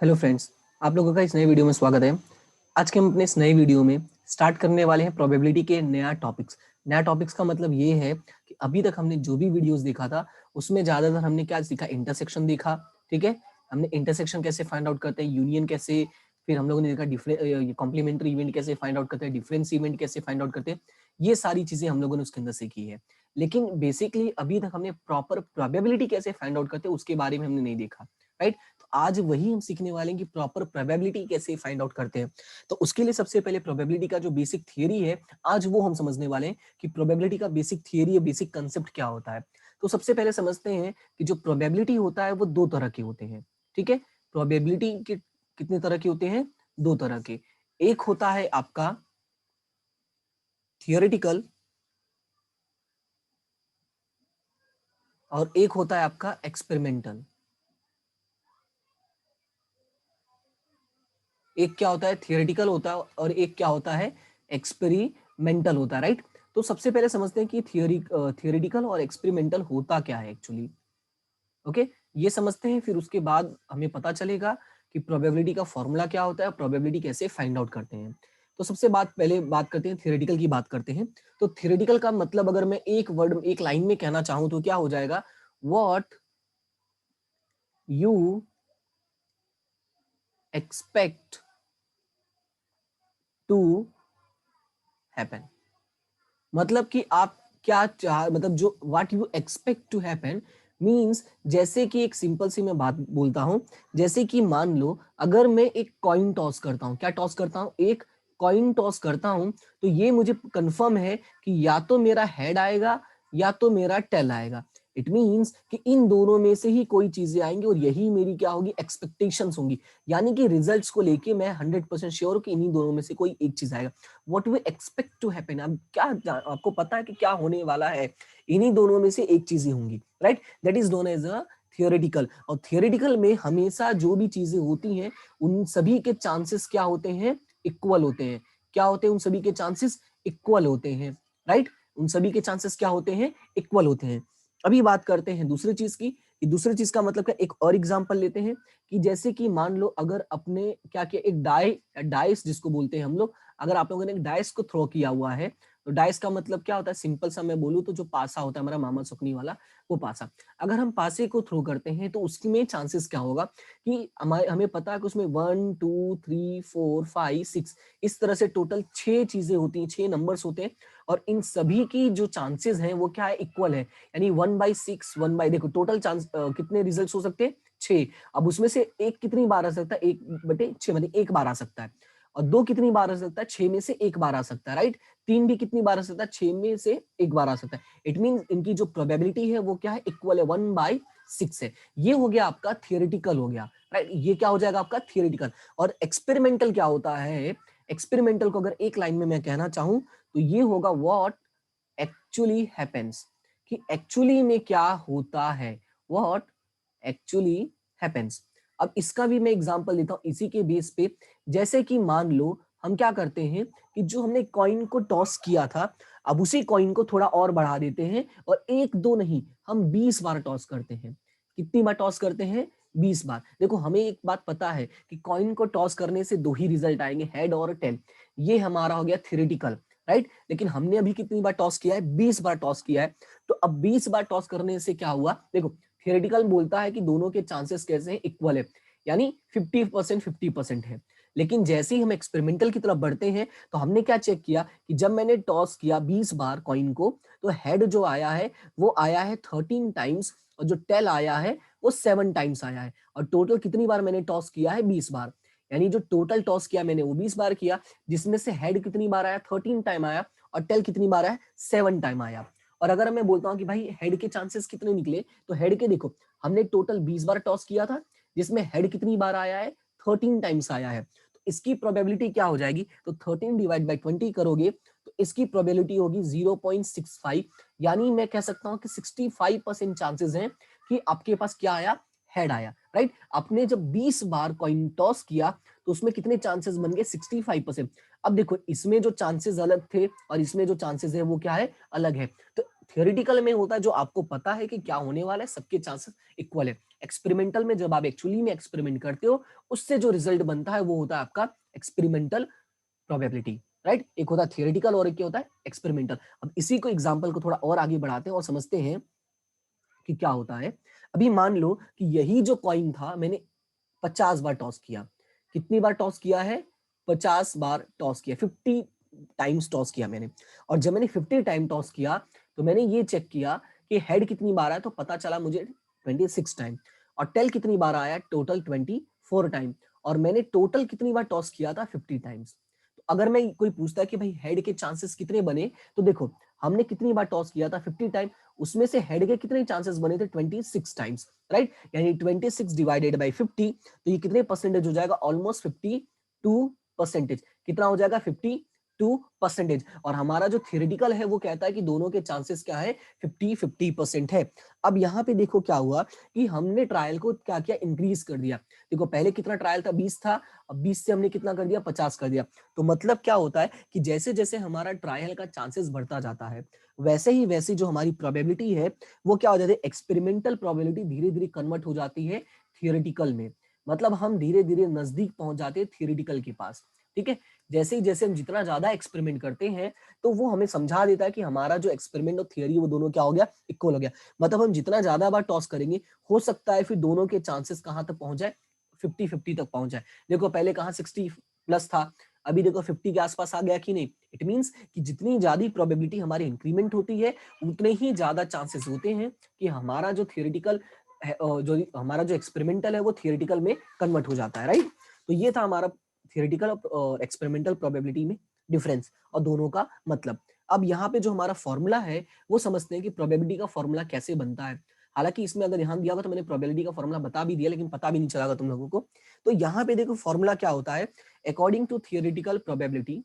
Hello friends, आप लोगों का इस नए वीडियो में स्वागत है। आज के हम अपने इस नए वीडियो में स्टार्ट करने वाले हैं प्रोबेबिलिटी के नया टॉपिक्स। नया टॉपिक्स का मतलब ये है कि अभी तक हमने जो भी वीडियोस देखा था उसमें ज्यादातर हमने क्या सीखा, इंटरसेक्शन देखा। ठीक है, हमने इंटरसेक्शन कैसे फाइंड आउट करते हैं, यूनियन कैसे, फिर हम लोगों ने देखा डिफरेंट कॉम्प्लीमेंट्री इवेंट कैसे फाइंड आउट करते हैं, डिफरेंस इवेंट कैसे फाइंड आउट करते हैं। ये सारी चीजें हम लोगों ने उसके अंदर सीखी है। लेकिन बेसिकली अभी तक हमने प्रॉपर प्रोबेबिलिटी कैसे फाइंड आउट करते हैं उसके बारे में हमने नहीं देखा, राइट। आज वही हम सीखने वाले हैं कि प्रॉपर प्रोबेबिलिटी कैसे फाइंड आउट करते हैं। तो उसके लिए सबसे पहले प्रोबेबिलिटी का जो बेसिक थियरी है आज वो हम समझने वाले हैं कि प्रोबेबिलिटी का बेसिक थियरी या बेसिक कंसेप्ट क्या होता है। तो सबसे पहले समझते हैं कि जो प्रोबेबिलिटी होता है वो दो तरह के होते हैं। ठीक है, प्रोबेबिलिटी के कितने तरह के होते हैं? दो तरह के। एक होता है आपका थियोरेटिकल और एक होता है आपका एक्सपेरिमेंटल। एक क्या होता है? थियोरेटिकल होता है और एक क्या होता है? एक्सपेरिमेंटल होता है, राइट। तो सबसे पहले समझते हैं कि थियोरेटिकल और एक्सपेरिमेंटल होता क्या है एक्चुअली। ओके, ये समझते हैं, फिर उसके बाद हमें पता चलेगा कि प्रोबेबिलिटी का फॉर्मूला क्या होता है, प्रोबेबिलिटी कैसे फाइंड आउट करते हैं। तो सबसे पहले बात करते हैं थियोरेटिकल की, बात करते हैं। तो थियोरेटिकल का मतलब अगर मैं एक वर्ड, एक लाइन में कहना चाहूं तो क्या हो जाएगा? What you expect to happen. मतलब कि आप क्या चाह, मतलब जो what you expect to happen means, जैसे कि एक सिंपल सी मैं बात बोलता हूं, जैसे कि मान लो अगर मैं एक कॉइन टॉस करता हूं, क्या टॉस करता हूं? एक कॉइन टॉस करता हूं, तो ये मुझे कंफर्म है कि या तो मेरा हेड आएगा या तो मेरा टेल आएगा। इट मींस कि इन दोनों में से ही कोई चीजें आएंगी और यही मेरी क्या होगी? एक्सपेक्टेशंस होंगी। यानी कि रिजल्ट्स को लेके मैं 100% श्योर हूं कि इन्हीं दोनों में से कोई एक चीज आएगा। What we expect to happen, अब क्या आपको पता है कि क्या होने वाला है? इन्हीं दोनों में से एक चीजें होंगी, right. That is known as a theoretical. और थियोरेटिकल में हमेशा जो भी चीजें होती हैं उन सभी के चांसेस क्या होते हैं? इक्वल होते हैं। क्या होते हैं? उन सभी के चांसेस इक्वल होते हैं, राइट। उन सभी के चांसेस क्या होते हैं? इक्वल होते हैं। अभी बात करते हैं दूसरी चीज की, कि दूसरी चीज का मतलब क्या। एक और एग्जांपल लेते हैं कि जैसे कि मान लो अगर अपने क्या किया, एक डाइस जिसको बोलते हैं हम लोग, अगर आप लोगों ने एक डाइस को थ्रो किया हुआ है, तो डाइस का मतलब क्या होता है? सिंपल सा मैं बोलूं तो जो पासा होता है हमारा मामा सुकनी वाला, वो पासा। अगर हम पासे को थ्रो करते हैं तो उसमें चांसेस क्या होगा कि हमें पता है कि उसमें 1 2 3 4 5 6 इस तरह से टोटल 6 चीजें होती हैं, 6 नंबर्स होते हैं। और इन सभी की जो चांसेस हैं वो क्या है? इक्वल है। यानी 1/6 देखो टोटल चांस कितने रिजल्ट हो सकते हैं? 6। अब उसमें से एक कितनी बार आ सकता है? 1/6 मतलब एक बार आ सकता है। और 2 कितनी बार आ सकता है? 6 में से एक बार आ सकता है, राइट। 3 भी कितनी बार आ सकता है? 6 में से एक बार आ सकता है। इट मीन इनकी जो प्रोबेबिलिटी है वो क्या है? इक्वल है, 1/6 है। ये हो गया आपका थियोरेटिकल हो गया, राइट। ये क्या हो जाएगा आपका? थियोरेटिकल। और एक्सपेरिमेंटल क्या होता है? एक्सपेरिमेंटल को अगर एक लाइन में मैं कहना चाहूं तो ये होगा व्हाट एक्चुअली हैपेंस, कि एक्चुअली में क्या होता है, व्हाट एक्चुअली हैपेंस। अब इसका भी मैं एग्जांपल देता हूं इसी के बेस पे। जैसे कि मान लो हम क्या करते हैं कि जो हमने कॉइन को टॉस किया था, अब उसी कॉइन को थोड़ा और बढ़ा देते हैं और एक दो नहीं, हम 20 बार टॉस करते हैं। कितनी बार टॉस करते हैं? 20 बार। देखो हमें एक बात पता है कि कॉइन को टॉस करने से दो ही रिजल्ट आएंगे, हेड और टेल। ये हमारा हो गया थ्योरेटिकल, राइट। लेकिन हमने अभी कितनी बार टॉस किया है? 20 बार टॉस किया है। तो अब 20 बार टॉस करने से क्या हुआ? देखो थियोरेटिकल बोलता है कि दोनों के चांसेस कैसे हैं? इक्वल है, यानी 50% 50% है। लेकिन जैसे ही हम एक्सपेरिमेंटल की तरफ बढ़ते हैं तो हमने क्या चेक किया कि जब मैंने टॉस किया 20 बार कॉइन को, तो हेड जो आया है वो आया है 13 टाइम्स और जो टेल आया है वो 7 टाइम्स आया है। और टोटल कितनी बार मैंने टॉस किया है? 20 बार। यानी जो टोटल टॉस किया मैंने वो 20 बार किया, जिसमें से हेड कितनी बार आया? 13 टाइम आया। और टेल कितनी बार आया? 7 टाइम आया। और अगर मैं बोलता हूं कि भाई हेड के चांसेस कितने निकले, तो हेड के देखो हमने टोटल 20 बार टॉस किया था, जिसमें हेड कितनी बार आया है? 13 टाइम्स आया है। तो इसकी प्रोबेबिलिटी क्या हो जाएगी? तो 13 डिवाइड बाई 20 करोगे तो इसकी प्रोबेबिलिटी होगी 0.65। यानी मैं कह सकता हूं कि 65% चांसेस हैं कि आपके पास क्या आया? हेड आया, राइट। आपने जब 20 बार कॉइन टॉस किया तो उसमें कितने चांसेस बन गए? 65%। अब देखो इसमें जो चांसेस अलग थे और इसमें जो चांसेस है वो क्या है? अलग है। तो थियोरिटिकल में होता है जो आपको पता है कि क्या होने वाला है, सबके चांसेस इक्वल है। एक्सपेरिमेंटल में जब आप एक्चुअली में एक्सपेरिमेंट करते हो, उससे जो रिजल्ट बनता है वो होता है आपका एक्सपेरिमेंटल प्रोबेबिलिटी, राइट। एक होता है थियोरिटिकल और एक क्या होता है एक्सपेरिमेंटल। अब इसी को एग्जांपल को थोड़ा और आगे बढ़ाते हैं और समझते हैं कि क्या होता है। अभी मान लो कि यही जो कॉइन था मैंने 50 बार टॉस किया। कितनी बार टॉस किया है? 50 बार टॉस किया, 50 टाइम्स टॉस किया मैंने। और जब मैंने 50 टाइम टॉस किया तो मैंने ये चेक किया कि हेड कितनी बार आया, तो पता चला मुझे 26 टाइम। और टेल कितनी बार आया? Total 24 time. और मैंने टोटल कितनी बार टॉस किया था? 50 टाइम्स। तो अगर मैं कोई पूछता है कि भाई हेड के चांसेस कितने बने, तो देखो हमने कितनी बार टॉस किया था? 50 टाइम। उसमें से हेड के कितने चांसेस बने थे? 26 टाइम्स, राइट। यानी 26 डिवाइडेड बाई 50, तो ये कितने परसेंटेज हो जाएगा? ऑलमोस्ट 52%। कितना हो जाएगा? 52%। और हमारा जो थियोरेटिकल है वो कहता है कि दोनों के चांसेस क्या है? 50-50% है। अब यहाँ पे देखो क्या हुआ कि हमने ट्रायल को क्या किया? इंक्रीज कर दिया। देखो पहले कितना ट्रायल था? 20 था। अब 20 से हमने कितना कर दिया? 50 कर दिया। तो मतलब क्या होता है कि जैसे जैसे हमारा ट्रायल का चांसेस बढ़ता जाता है, वैसे ही वैसी जो हमारी प्रोबेबिलिटी है वो क्या हो जाती है? एक्सपेरिमेंटल प्रोबेबिलिटी धीरे धीरे कन्वर्ट हो जाती है थियोरेटिकल में। मतलब हम धीरे धीरे नजदीक पहुंच जाते हैं थियोरेटिकल के पास, ठीक है। जैसे ही जैसे हम जितना ज्यादा एक्सपेरिमेंट करते हैं तो वो हमें समझा देता है कि हमारा जो एक्सपेरिमेंट और थियोरी वो दोनों क्या हो गया? इक्वल हो गया। मतलब हम जितना ज्यादा बार टॉस करेंगे, हो सकता है फिर दोनों के चांसेस कहां तक पहुंच जाए? 50-50 तक पहुंच जाए। देखो पहले कहां 60 प्लस था, अभी देखो 50 के आसपास आ गया कि नहीं। इट मींस कि जितनी ज्यादा प्रोबेबिलिटी हमारी इंक्रीमेंट होती है, उतने ही ज्यादा चांसेस होते हैं कि हमारा जो थियोरेटिकल जो हमारा जो एक्सपेरिमेंटल है वो थियोरेटिकल में कन्वर्ट हो जाता है, राइट। तो ये था हमारा थियोरेटिकल और एक्सपेरिमेंटल प्रोबेबिलिटी में डिफरेंस और दोनों का मतलब। अब यहाँ पे जो हमारा फॉर्मूला है वो समझते हैं कि प्रोबेबिलिटी का फॉर्मूला कैसे बनता है। हालांकि इसमें अगर ध्यान दिया होगा तो मैंने प्रोबेबिलिटी का फॉर्मूला बता भी दिया, लेकिन पता भी नहीं चला तुम लोगों को। तो यहाँ पे देखो फॉर्मूला क्या होता है। अकॉर्डिंग टू थियोरेटिकल प्रोबेबिलिटी,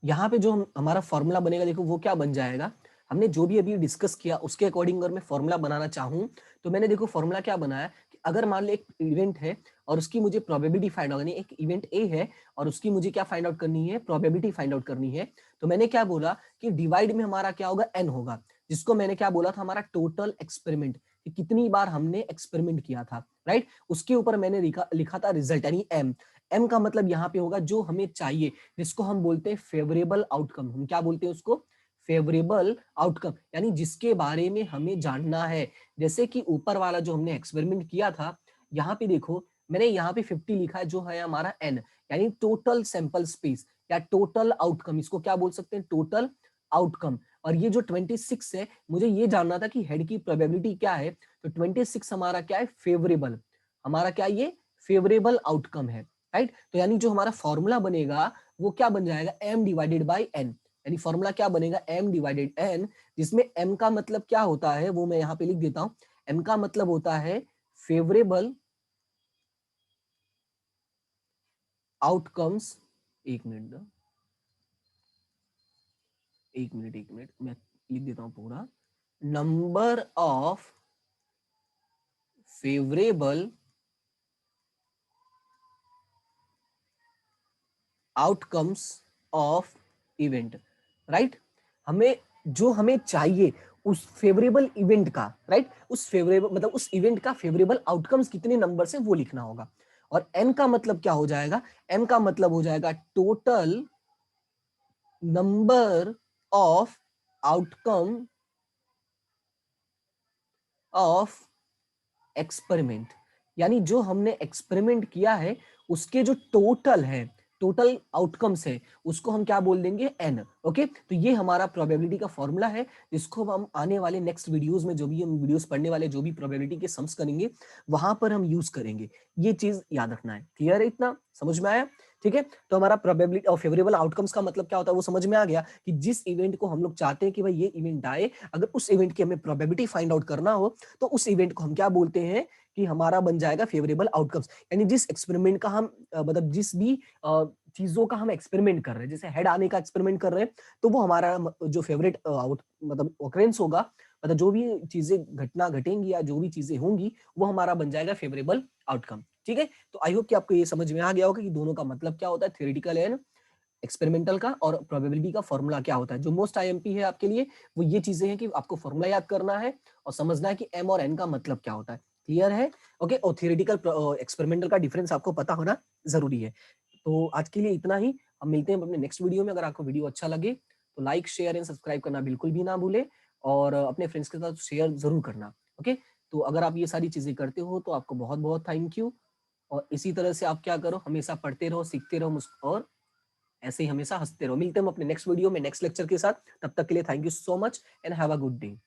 यहाँ पे जो हमारा फॉर्मूला बनेगा, देखो वो क्या बन जाएगा। हमने जो भी अभी डिस्कस किया उसके अकॉर्डिंग अगर मैं फॉर्मूला बनाना चाहूँ तो मैंने देखो फॉर्मूला क्या बनाया कि अगर मान लो एक इवेंट है और उसकी मुझे प्रोबेबिलिटी फाइंड आउट करनी है, एक इवेंट ए है और उसकी मुझे क्या फाइंड आउट करनी है? प्रोबेबिलिटी फाइंड आउट करनी है। तो मैंने क्या बोला कि डिवाइड में हमारा क्या होगा? एन होगा, जिसको मैंने क्या बोला था? हमारा टोटल एक्सपेरिमेंट, कि कितनी बार हमने एक्सपेरिमेंट किया था, राइट। उसके ऊपर मैंने लिखा था रिजल्ट, यानी एम। एम का मतलब यहाँ पे होगा जो हमें चाहिए, जिसको हम बोलते हैं फेवरेबल आउटकम। हम क्या बोलते हैं उसको? फेवरेबल आउटकम, यानी जिसके बारे में हमें जानना है। जैसे कि ऊपर वाला जो हमने एक्सपेरिमेंट किया था, यहाँ पे देखो मैंने यहाँ पे 50 लिखा है, जो है हमारा एन, यानी टोटल सैंपल स्पेस या टोटल आउटकम। इसको क्या बोल सकते हैं? Total outcome. और ये जो 26 है, मुझे ये जानना था कि हेड की प्रोबेबिलिटी क्या है। तो 26 हमारा क्या है? फेवरेबल। हमारा क्या? ये फेवरेबल आउटकम है, राइट। तो यानी जो हमारा फॉर्मूला बनेगा वो क्या बन जाएगा? m divided by n। यानी फॉर्मूला क्या बनेगा? m डिवाइडेड n, जिसमें m का मतलब क्या होता है वो मैं यहाँ पे लिख देता हूँ। m का मतलब होता है फेवरेबल आउटकम्स। एक मिनट, एक मिनट मैं लिख देता हूँ पूरा। Number of favourable outcomes of event, right. हमें जो हमें चाहिए उस फेवरेबल इवेंट का, राइट, उस फेवरेबल मतलब उस इवेंट का फेवरेबल आउटकम्स कितने नंबर से वो लिखना होगा। और एन का मतलब क्या हो जाएगा? एम का मतलब हो जाएगा total number of outcome of experiment, यानी जो हमने एक्सपेरिमेंट किया है उसके जो टोटल है, टोटल आउटकम्स है, उसको हम क्या बोल देंगे? एन। ओके, तो ये हमारा प्रोबेबिलिटी का फॉर्मूला है, जिसको हम आने वाले नेक्स्ट वीडियोस में, जो भी हम वीडियोस पढ़ने वाले, जो भी प्रोबेबिलिटी के सम्स करेंगे वहां पर हम यूज करेंगे। ये चीज याद रखना है। क्लियर है? इतना समझ में आया? ठीक है। तो हमारा प्रोबेबिलिटी और फेवरेबल आउटकम्स का मतलब क्या होता है वो समझ में आ गया, कि जिस इवेंट को हम लोग चाहते हैं कि भाई ये इवेंट आए, अगर उस इवेंट की हमें प्रोबेबिलिटी फाइंड आउट करना हो तो उस इवेंट को हम क्या बोलते हैं? कि हमारा बन जाएगा फेवरेबल आउटकम्स। यानी जिस एक्सपेरिमेंट का हम मतलब जिस भी चीजों का हम एक्सपेरिमेंट कर रहे हैं, जैसे हेड आने का एक्सपेरिमेंट कर रहे हैं, तो वो हमारा जो फेवरेट आउट मतलब ऑकरेंस होगा, मतलब जो भी चीजें घटना घटेंगी या जो भी चीजें होंगी वो हमारा बन जाएगा फेवरेबल आउटकम। ठीक है। तो आई होप कि आपको ये समझ में आ गया होगा कि दोनों का मतलब क्या होता है, थ्योरेटिकल एंड एक्सपेरिमेंटल का और प्रोबेबिलिटी का फॉर्मूला क्या होता है। जो मोस्ट आईएमपी है आपके लिए वो ये चीजें हैं कि आपको फॉर्मूला याद करना है और समझना है कि एम और एन का मतलब क्या होता है। क्लियर है? ओके। और थियोरेटिकल एक्सपेरिमेंटल का डिफरेंस आपको पता होना जरूरी है। तो आज के लिए इतना ही। हम मिलते हैं अपने नेक्स्ट वीडियो में। अगर आपको वीडियो अच्छा लगे तो लाइक शेयर एंड सब्सक्राइब करना बिल्कुल भी ना भूले और अपने फ्रेंड्स के साथ शेयर जरूर करना। ओके। तो अगर आप ये सारी चीजें करते हो तो आपको बहुत बहुत थैंक यू। और इसी तरह से आप क्या करो, हमेशा पढ़ते रहो, सीखते रहो और ऐसे ही हमेशा हंसते रहो। मिलते हैं हम अपने नेक्स्ट वीडियो में नेक्स्ट लेक्चर के साथ। तब तक के लिए thank you so much and have a good day.